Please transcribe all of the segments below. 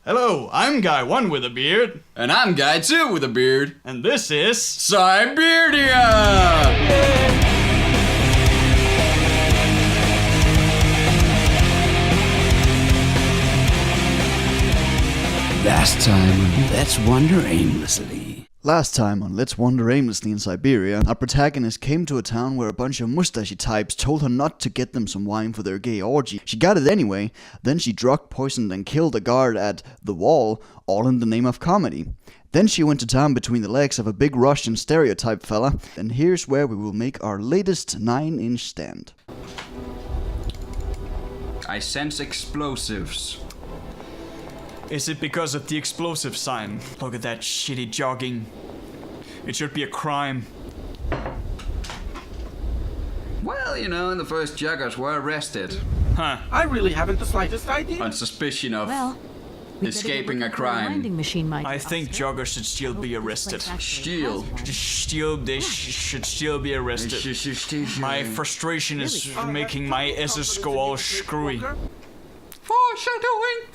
Hello, I'm Guy 1 with a beard. And I'm Guy 2 with a beard. And this is... Syberia! Last time on Let's Wander Aimlessly. Last time on Let's Wander Aimlessly in Syberia, our protagonist came to a town where a bunch of mustachy types told her not to get them some wine for their gay orgy. She got it anyway, then she drug poisoned and killed a guard at The Wall, all in the name of comedy. Then she went to town between the legs of a big Russian stereotype fella, and here's where we will make our latest 9-inch stand. I sense explosives. Is it because of the explosive sign? Look at that shitty jogging. It should be a crime. Well, you know, the first joggers were arrested. Huh. I really haven't the slightest idea. On suspicion of we escaping a better crime. Landing machine, I think joggers should still be arrested. Steal. They should still be arrested. My frustration is making my S's go all screwy. Foreshadowing.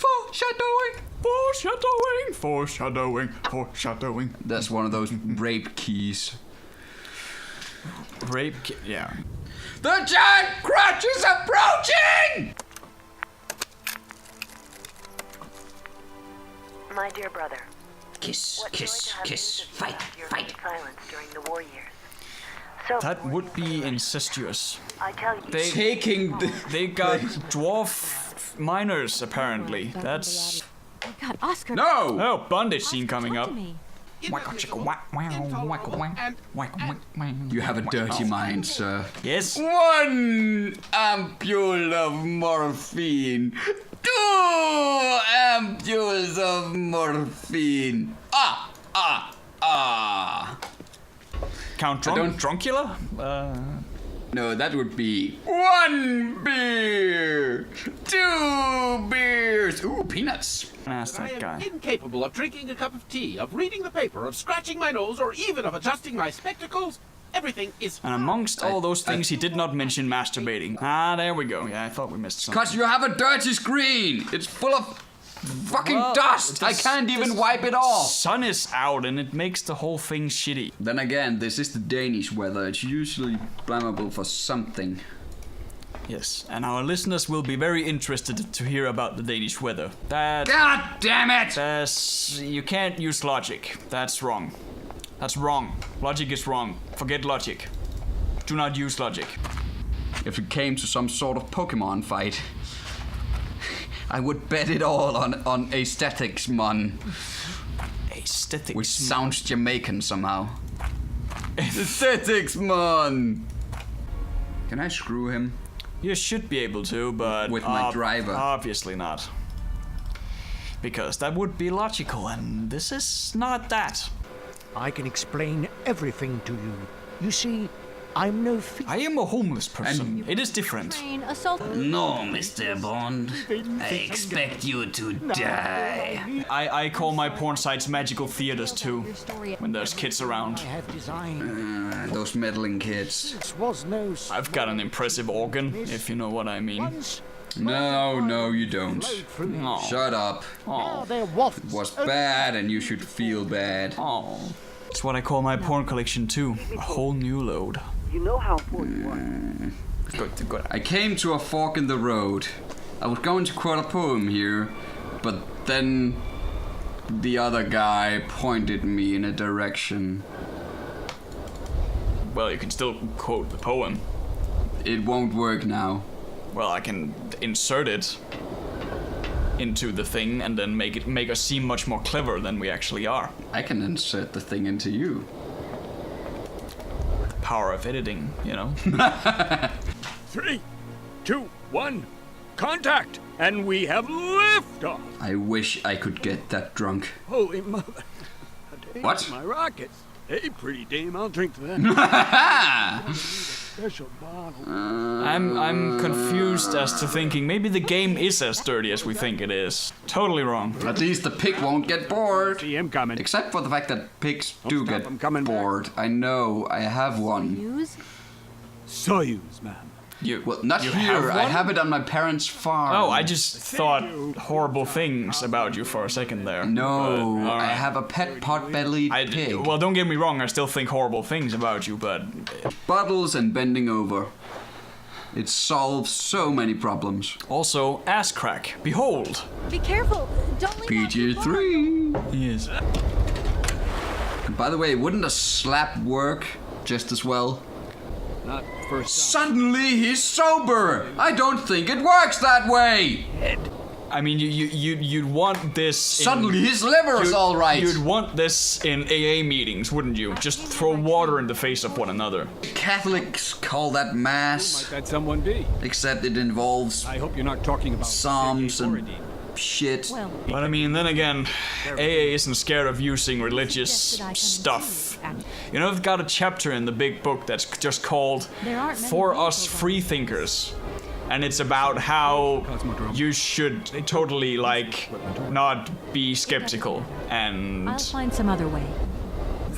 That's one of those rape keys. Yeah. The giant crutch is approaching! My dear brother, Kiss, what kiss, joy to have kiss, visited fight, your fight. silence during the war years. So That would be incestuous. I tell you, Taking the... They got dwarf minors, apparently. That's... Oh God, Oscar. No! Oh, bondage scene coming talk up. to me. You have a dirty mind, sir. Yes? 1 ampule of morphine. 2 ampules of morphine. Count Druncula? No, that would be 1 beer. 2 beers. Ooh, peanuts. That's I that am guy. incapable of drinking a cup of tea, of reading the paper, of scratching my nose, or even of adjusting my spectacles. Everything is And amongst all those things, he did not mention masturbating. Ah, there we go. Yeah, I thought we missed something. Cause you have a dirty screen. It's full of fucking dust. I can't even wipe it off. Sun is out and it makes the whole thing shitty. Then again, this is the Danish weather. It's usually flammable for something. Yes, and our listeners will be very interested to hear about the Danish weather. God damn it! You can't use logic. That's wrong. That's wrong. Logic is wrong. Forget logic. Do not use logic. If it came to some sort of Pokemon fight, I would bet it all on aesthetics, man. Aesthetics. Which sounds Jamaican somehow. Aesthetics, man. Can I screw him? You should be able to, but... With my driver. Obviously not. Because that would be logical, and this is not that. I can explain everything to you. You see, I'm no thief. I am a homeless person. It is different. Train assault. No, Mr. Bond. I expect you to die. I call my porn sites magical theaters too, when there's kids around. I have designed. Those meddling kids. This was no. I've got an impressive organ, if you know what I mean. Once. No, you don't. Oh. Shut up. Now they're waffles. It was bad and you should feel bad. Oh. It's what I call my porn collection too. A whole new load. you know how important you are. Good. I came to a fork in the road. I was going to quote a poem here, but then the other guy pointed me in a direction. Well, you can still quote the poem. It won't work now. Well, I can insert it into the thing and then make us seem much more clever than we actually are. I can insert the thing into you. Power of editing, you know. 3, 2, 1, contact! And we have liftoff! I wish I could get that drunk. Holy mother. What? My rockets. Hey, pretty dame, I'll drink to that. Special bottle. I'm confused as to thinking maybe the game is as dirty as we think it is. Totally wrong. At least the pig won't get bored. CM coming. Except for the fact that pigs do I'm coming get back. bored. I know, I have one. Use? Soyuz, ma'am. Well, not you here. I one? have it on my parents' farm. Oh, I just thought horrible things about you for a second there. No, But, all I right. have a pet pot-bellied pig. Well, don't get me wrong, I still think horrible things about you, but Bottles and bending over. It solves so many problems. also ass crack. Behold. Be careful. Don't lean out too far. PG-3. Yes. By the way, wouldn't a slap work just as well? Not first time. Suddenly he's sober! I don't think it works that way! I mean, you'd want this. Suddenly his liver is all right! You'd want this in AA meetings, wouldn't you? Just throw water in the face of one another. Catholics call that Might mass, that someone be? except it involves I hope you're not talking about psalms Sergei and Borodin. shit. Well, But I mean, then again, AA isn't scared of using religious Yes, that I can stuff. see, and- You know, they've got a chapter in the big book that's just called There aren't many For people Us that- Freethinkers. And it's about how you should totally, like, not be skeptical and I'll find some other way.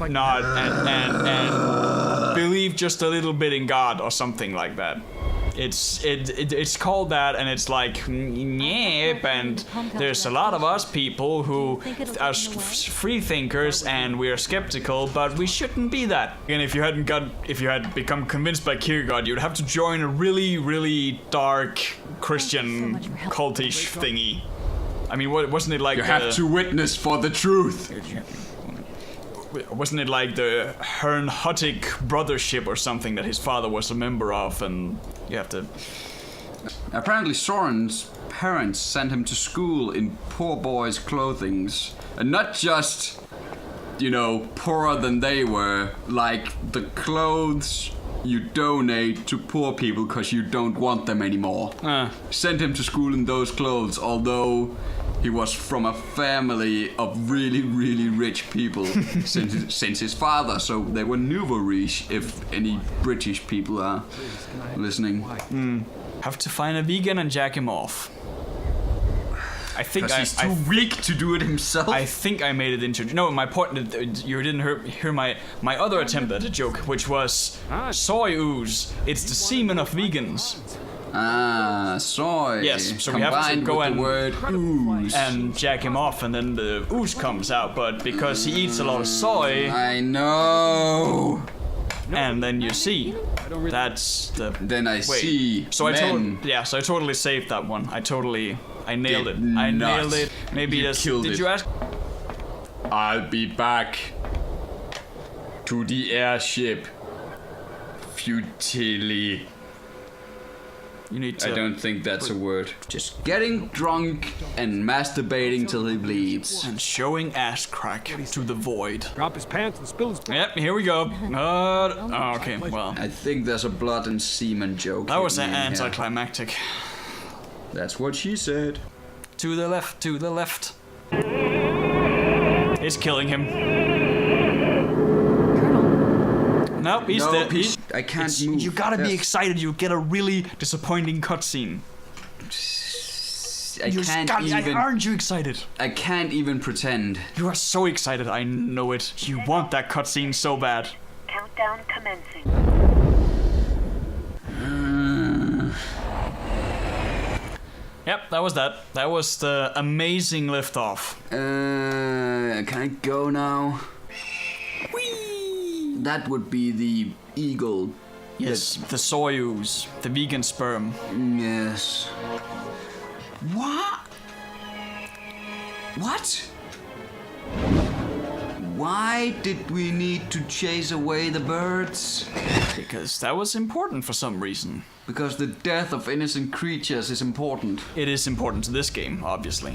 not and believe just a little bit in God or something like that. It's called that, and it's like yep, and there's a lot of us people who are free thinkers and we're skeptical, but we shouldn't be that. And if you had become convinced by Kierkegaard, you'd have to join a really dark Christian cultish thingy. I mean, wasn't it like You have to witness for the truth. Wasn't it like the Herrnhutig Brothership or something that his father was a member of, and you have to... Apparently Soren's parents sent him to school in poor boys' clothings. And not just, you know, poorer than they were, like the clothes you donate to poor people because you don't want them anymore. Sent him to school in those clothes, although he was from a family of really rich people since his father, so they were nouveau riche, if any British people are listening. Have to find a vegan and jack him off. I think Because he's too weak to do it himself. I think I made it into... No, my point... You didn't hear my other attempt at a joke, which was soy ooze. It's the semen of vegans. Ah, soy. Yes, so we have to combined go with and- the word ooze. And jack him off, and then the ooze comes out. But because he eats a lot of soy, I know. and then you see, that's the... Then I Wait. see So I men. so I totally saved that one. I nailed it. Did I not. nailed it. Maybe You that's... killed Did it. you ask? I'll be back to the airship. Futilely. You need to... I don't think that's a word. Just getting drunk and masturbating till he bleeds. And showing ass crack to the void. Drop his pants and spill his blood. Yep, here we go. Okay, well. I think there's a blood and semen joke. That was hidden in here. anticlimactic. That's what she said. To the left, to the left. It's killing him. Colonel, Nope, he's No, dead. I can't move. You gotta be Yes. excited. You get a really disappointing cutscene. Aren't you excited? I can't even pretend. You are so excited. I know it. You want that cutscene so bad. Countdown commencing. Yep, that was that. That was the amazing liftoff. Can I go now? Whee! That would be the eagle. Yes, the Soyuz, the vegan sperm. Yes. What? What? Why did we need to chase away the birds? Because that was important for some reason. Because the death of innocent creatures is important. It is important to this game, obviously.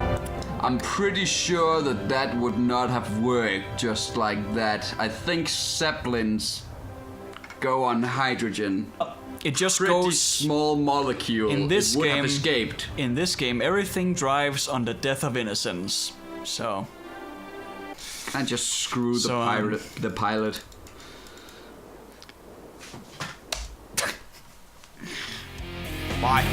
I'm pretty sure that would not have worked just like that. I think zeppelins go on hydrogen. It just Pretty goes... small molecule. In this it would game- have escaped. In this game, everything drives on the death of innocence. So... And just screw the So, pilot. Bye.